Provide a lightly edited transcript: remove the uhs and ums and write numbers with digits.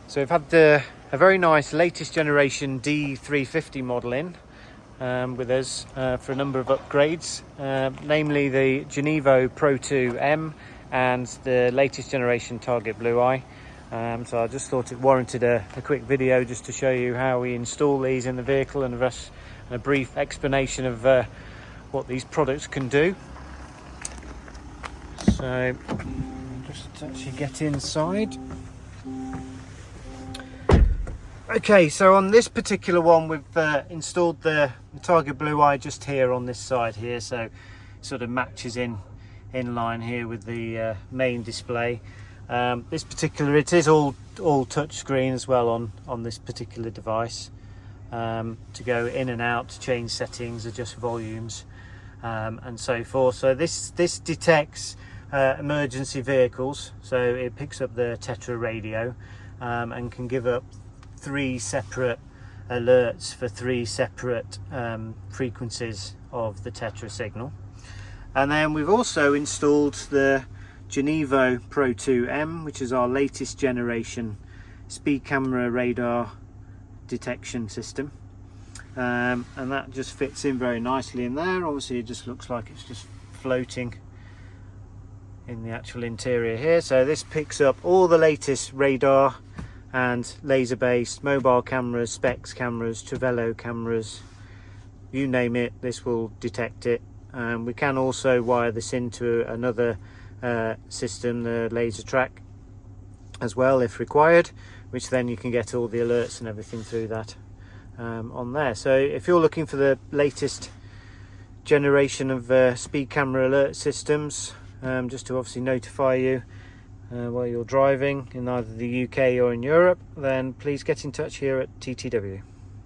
So we've had a very nice latest generation D350 model in with us for a number of upgrades, namely the GENEVO Pro 2 M and the latest generation Target Blu Eye. So I just thought it warranted a quick video just to show you how we install these in the vehicle and a brief explanation of what these products can do. So just actually get inside. Okay, so on this particular one we've installed the Target Blu Eye just here on this side here, so it sort of matches in line here with the main display. This particular, it is all touch screen as well on this particular device, to go in and out, to change settings, adjust volumes, and so forth. So this detects emergency vehicles, so it picks up the Tetra radio and can give up 3 separate alerts for 3 separate frequencies of the Tetra signal. And then we've also installed the GENEVO Pro 2 M, which is our latest generation speed camera radar detection system, and that just fits in very nicely in there. Obviously it just looks like it's just floating in the actual interior here. So this picks up all the latest radar and laser-based mobile cameras, specs cameras, Travello cameras, you name it, this will detect it. We can also wire this into another system, the laser track, as well if required, which then you can get all the alerts and everything through that on there. So if you're looking for the latest generation of speed camera alert systems, just to obviously notify you while you're driving in either the UK or in Europe, then please get in touch here at TTW.